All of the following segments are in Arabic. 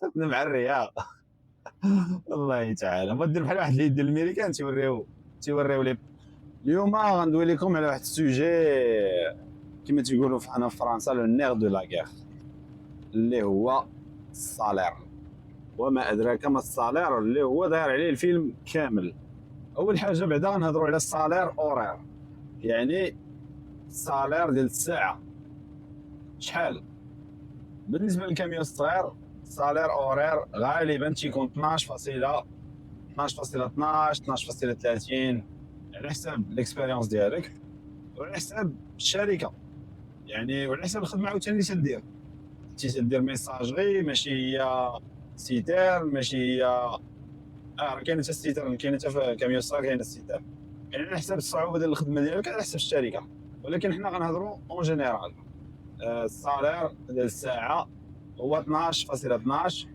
خدنا مع الرياض. والله تعالى ما دير بحال واحد اللي يدير الامريكان تيوريو لي. اليوم غندوي لكم على واحد السوجي كما تيقولوا حنا في فرنسا لو نير دو لا غير، اللي هو الصالير. وما ادراك ما الصالير، اللي هو داير عليه الفيلم كامل. اول حاجه بعدا غنهضروا على الصالير اورير، يعني الصالير ديال الساعه شحال. بالنسبه للكاميون الصغير الصالير اورير غالبا تيكون 12.30 على حساب الاكسبيريونس ديالك، وعلى حساب الشركه، يعني وعلى حساب الخدمه عاوتاني اللي تدير. تدير ميساجري ماشي هي سيتير، ماشي هي راه كاين حتى السيتير، كاين حتى في كاميون صغير كاين السيتير، يعني على حساب الصعوبه ديال الخدمه ديالك على حساب الشركه. ولكن حنا غنهضروا اون جينيرال. الصالير ديال الساعه هو 12.12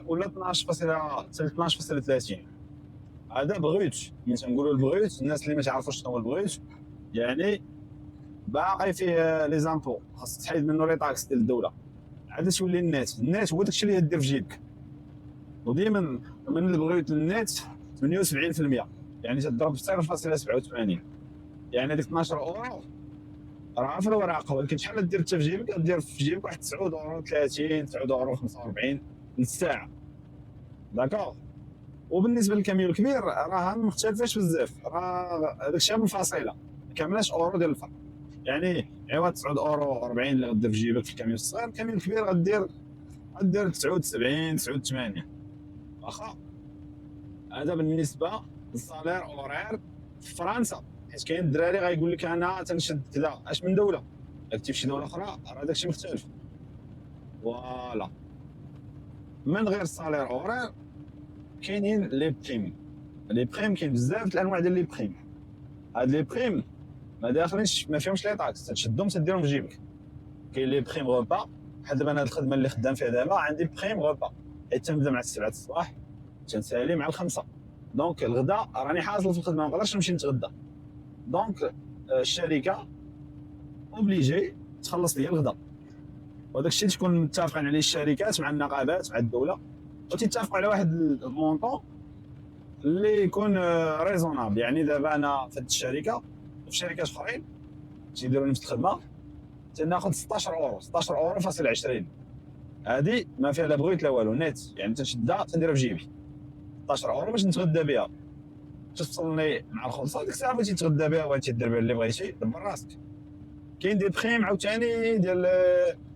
ولا 12.30. هذا بغيت، ملي تنقولوا البغيت الناس اللي ما تعرفوش شنو هو البغيت، يعني باقي فيه لي زامبو، خاص تحيد منه لي طاكس ديال الدوله. عاد تولي النت هو داكشي اللي دير في جيبك. وديما من البغيت للنت 78%، يعني تضرب في 0.87، يعني هذيك 12 اورو راه في الورقه، ولكن شحال دير انت في جيبك؟ دير في جيبك واحد 9 اورو 30، 9 اورو 45 للساعه. داكوغ. وبالنسبه للكاميون الكبير راه ما مختلفاش بزاف، راه هذاك الشيء منفصله، ما كاملاش اورو ديال الفرق. يعني عوض 9 اورو 40 اللي غدير في جيبك في الكاميون الصغير، الكاميون الكبير غدير 79 89. واخا هذا بالنسبه للصالير اورير في فرنسا، حيت كاين الدراري غايقول لك انا تنشد كذا اش من دوله، اكتب شي دوله اخرى راه داكشي مختلف. فوالا. من غير الصالير اورير كاينين لي بريم كاين بزاف د الانواع ديال لي بريم. هاد لي بريم ما داخلينش، ما فيهمش لي طاكس، تشدهم تديرهم في جيبك. كاين لي بريم غوبا، بحال دابا انا هاد الخدمه اللي خدام فيها دابا عندي بريم غوبا، حيت تنبدا مع 7 الصباح تنسالي مع 5. دونك الغدا راني حاصل في الخدمه ما نقدرش نمشي نتغدى، دونك الشركه اوبليجي تخلص لي الغدا. وهذاك الشيء تكون متفقين عليه الشركات مع النقابات مع الدوله، وتتفقوا على واحد المونطون اللي يكون ريزونابل. يعني دابا انا في هذه الشركه وفي شركات اخرين تيديروا نفس الخدمه تناخذ 16 اورو 16 اورو فاصل 20. هذه ما فيها لا بغيت لا والو، نت يعني تنشدها تنديرها في جيبي. 16 اورو باش نتغدى بها، توصلني مع الخلصه ديك الساعه بغيتي تتغدى بها بغيتي دير بها اللي بغيتي دبر راسك. كاين دي بريم عاوتاني ديال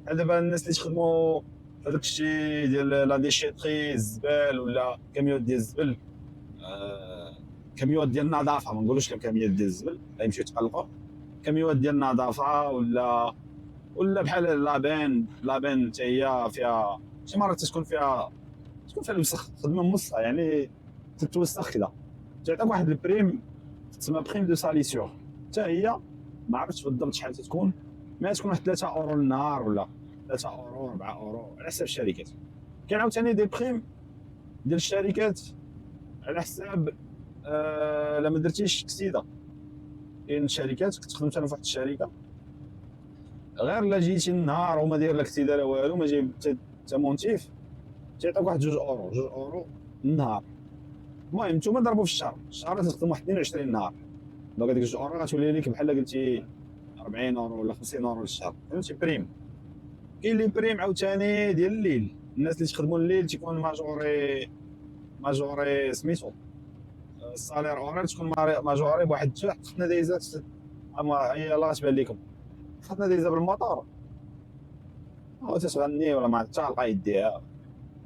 دابا الناس اللي تخدموا هذاك الشيء ديال لا ديشيتري الزبال ولا كاميون ديال الزبل، كاميوات ديال النظافه، ما نقولوش كاميوات ديال الزبل غيمشيو يتقلقوا. كاميوات ديال النظافه ولا بحال لابين حتى هي فيها شي مرات تكون فيها الوسخ، خدمه موسخه يعني تتوسخ كذا، تعطيك واحد البريم تسمى بريم دو ساليسيون. حتى هي ما عرفتش بالضبط شحال تكون، ما تكون واحد 3 اورو للنهار ولا 3 اورو 4 اورو على حسب الشركات. كاين عاوتاني دي بريم ديال الشركات على حساب لما درتيش كسيده. كاين شركات كنت خدمت انا في واحد الشركه غير لا جيتي النهار وما داير لا كسيده لا والو، ما جايب حتى مونتيف، تيعطيك واحد 2 اورو النهار. المهم نتوما ضربوا في الشهر تخدم واحد 22 نهار، دونك هذيك 2 اورو غتولي لك بحال قلتي 40 اورو ولا 50 اورو للشهر، فهمتي بريم. كاين لي بريم عاوتاني ديال الليل، الناس اللي تخدموا الليل تيكون ماجوري سميتو الصالير اورير تكون ماجوري بواحد خدنا دايزات. هي يلاه غتبان لكم خدنا دايزه بالموطور او تتغني ولا ما تعلقى يديها.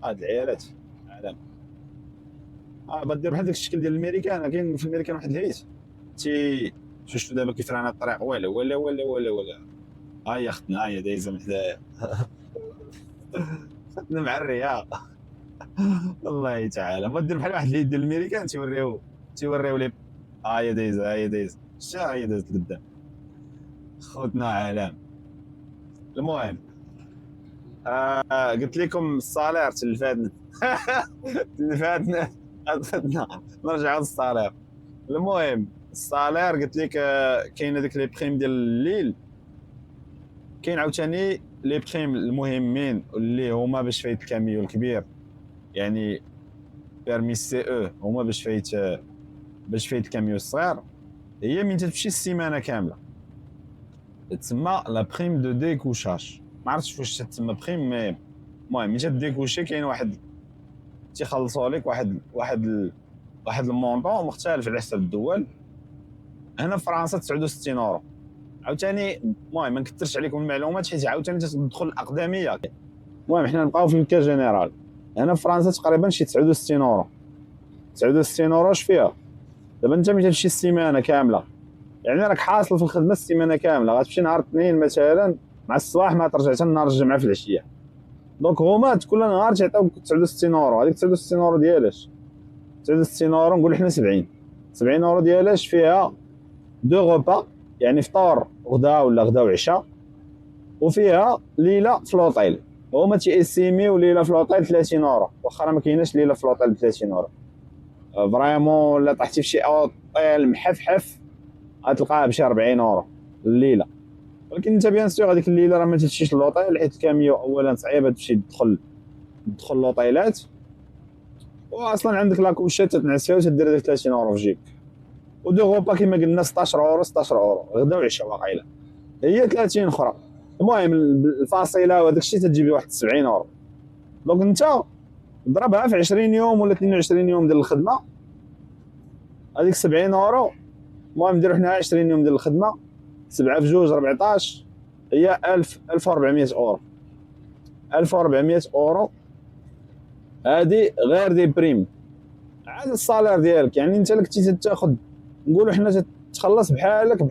هاد العيالات عالم بدير بحال داك الشكل ديال الامريكان. كاين في الامريكان واحد الهيت شفتو دابا كيف رانا الطريق ولا ها هي خدنا، ها هي دايزه من حدايا. خدنا مع الرياض. والله تعالى ما دير بحال واحد اللي يدير الامريكان تيوريو لي ها هي دايزه شتا هي دازت قدام. خوتنا عالم. المهم قلت لكم الصالير تلفاتنا. تلفاتنا نرجعوا للصالير. المهم الصالير قلت لك كاين هذيك لي بريم ديال الليل، كاين عاوتاني لي بريم المهمين اللي هما باش فايت الكاميو الكبير، يعني بيرمي سي او هما باش فايت الكاميو الصغير، هي من تمشي السيمانه كامله تسمى لا بريم دو ديكوشاج. ما عرفتش واش تسمى بريم، مي المهم ملي تديكوشي كاين واحد تيخلصوا لك واحد المونطون مختلف على حسب الدول. هنا في فرنسا 69 اورو. عاوتاني المهم ما نكثرش عليكم المعلومات حيت عاوتاني تدخل الاقدميه. المهم حنا نبقاو في الكا جينيرال. هنا في فرنسا تقريبا شي 69 اورو. 69 اورو اش فيها؟ دابا انت ملي تمشي السيمانه كامله، يعني راك حاصل في الخدمه السيمانه كامله، غتمشي نهار الاثنين مثلا مع الصباح ما ترجع حتى نهار الجمعه في العشيه. دونك هما كل نهار تيعطيوك 69 اورو. هذيك 69 اورو ديالاش؟ 69 اورو نقول حنا 70 اورو ديالاش فيها دو غوبا، يعني فطور غدا ولا غدا وعشاء، وفيها ليله في لوطيل. هما تيأسيميو ليله في لوطيل 30 اورو، واخا راه ما كايناش ليله في لوطيل ب 30 اورو. فريمون الا طحتي في شي اوطيل محفحف غتلقاها بشي 40 اورو الليله. ولكن انت بيان سور هذيك الليله راه ما تمشيش للوطيل، حيت الكاميو اولا صعيبه تمشي تدخل لوطيلات، واصلا عندك لاكوشي تتنعس فيها وتدير ديك 30 اورو في جيبك. ودو غوبا كيما قلنا 16 اورو غدا وعشاء واقيلا، هي 30 اخرى. المهم الفاصله وهذاك الشيء تجيب لي واحد 70 اورو. دونك انت ضربها في 20 يوم ولا 22 يوم ديال الخدمه، هذيك 70 اورو. المهم نديرو حنا 20 يوم ديال الخدمه، 7 في 2 14 هي 1400 اورو. 1400 اورو هادي غير دي بريم، عاد الصالير ديالك. يعني انت اللي كنتي تاخذ، نقولوا حنا تخلص بحالك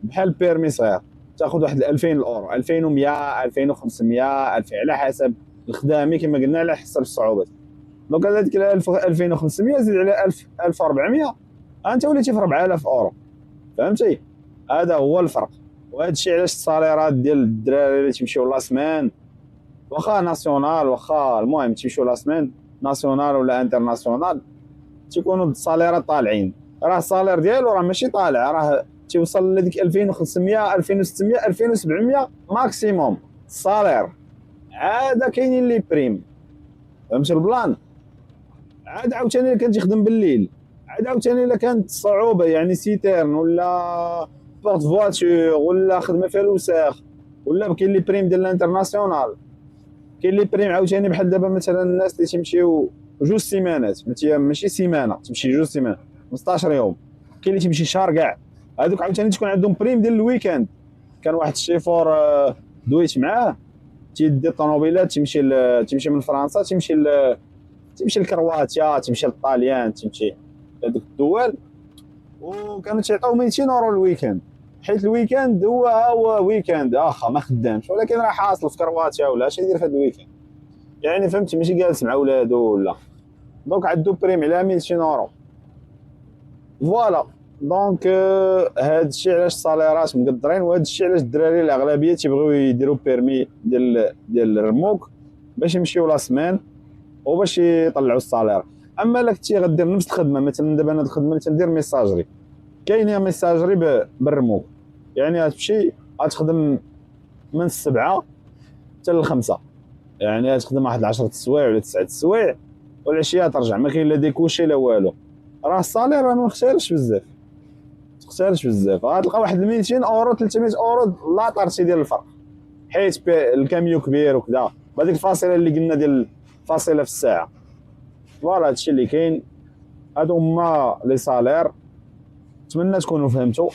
بحال بيرمي صغير، تاخذ واحد 2000 اورو، 2100 2500 2000 على حسب الخدامي كما قلنا، على حسب الصعوبات. دونك هذيك 2500 زيد على 1400 انت وليتي في 4000 اورو. فهمتي؟ هذا هو الفرق. وهذا الشيء علاش الصاليرات ديال الدراري اللي تيمشيو لا سمان، واخا ناسيونال واخا المهم تيمشيو لا سمان ناسيونال ولا انترناسيونال، تيكونوا الصاليرات طالعين. راه الصالير ديالو راه ماشي طالع، راه تيوصل لديك 2500 2600 2700 ماكسيموم الصالير. عاد كاينين لي بريم، فهمتي البلان؟ عاد عاوتاني كان تيخدم بالليل، عاد عاوتاني الا كانت صعوبه يعني سيتيرن ولا بورت فواتور ولا خدمه فيها الوساخ، ولا كاين لي بريم ديال الانترناسيونال. كاين لي بريم عاوتاني بحال دابا مثلا الناس اللي تيمشيو جوج سيمانات، ماشي سيمانه، تمشي جوج سيمانات 15 يوم. كاين اللي تيمشي شهر كاع، هذوك عاوتاني تكون عندهم بريم ديال الويكاند. كان واحد الشيفور دويت معاه تيدي الطوموبيلات تيمشي من فرنسا تمشي لكرواتيا، تمشي للطاليان، تمشي لهذوك الدول، وكانوا تيعطيو 200 اورو الويكاند، حيت الويكاند هو ويكاند اخا ما خدامش، ولكن راه حاصل في كرواتيا ولا اش يدير في هذا الويكاند. يعني فهمتي ماشي جالس مع ولادو ولا. دونك عندو بريم على 200 اورو. فوالا دونك هذا الشيء علاش الصاليرات مقدرين، وهذا الشيء علاش الدراري الاغلبيه تيبغيو يديروا بيرمي ديال الرموك باش يمشيو لا سمان وباش يطلعوا الصالير. اما الا كنتي غدير نفس الخدمه، مثلا دابا انا الخدمه اللي تندير ميساجري، كاينه ميساجري بالرموك، يعني غتمشي غتخدم من 7 حتى ل 5، يعني غتخدم واحد 10 السوايع ولا 9 السوايع، والعشيه ترجع ما كاين لا ديكوشي لا والو. راه الصالير راه ما مختلفش بزاف، غتلقى واحد 200 اورو 300 اورو لا طارتي ديال الفرق، حيت الكاميو كبير وكذا، بهذيك الفاصله اللي قلنا ديال فاصله في الساعه. فوالا هادشي اللي كاين، هادو هما لي صالير. نتمنى تكونوا فهمتوا.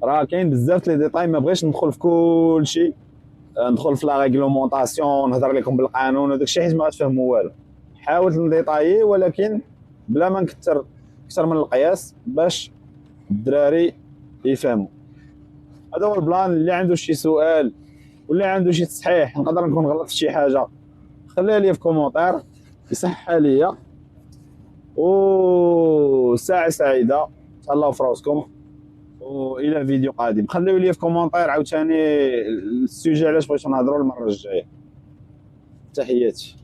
راه كاين بزاف لي ديتاي، ما بغيتش ندخل في كل شيء، ندخل في لا ريغلومونطاسيون نهضر لكم بالقانون وداك الشيء حيت ما غتفهموا والو. حاولت نديطايي ولكن بلا ما نكثر اكثر من القياس باش الدراري يفهموا. هذا هو البلان. اللي عنده شي سؤال ولا عنده شي تصحيح نقدر نكون غلطت في شي حاجه خليها لي في كومونتير يصحها ليا. وساعه سعيده تهلاو في راسكم، والى فيديو قادم. خليو لي في كومونتير عاوتاني السوجي علاش بغيتو نهضروا المره الجايه. تحياتي.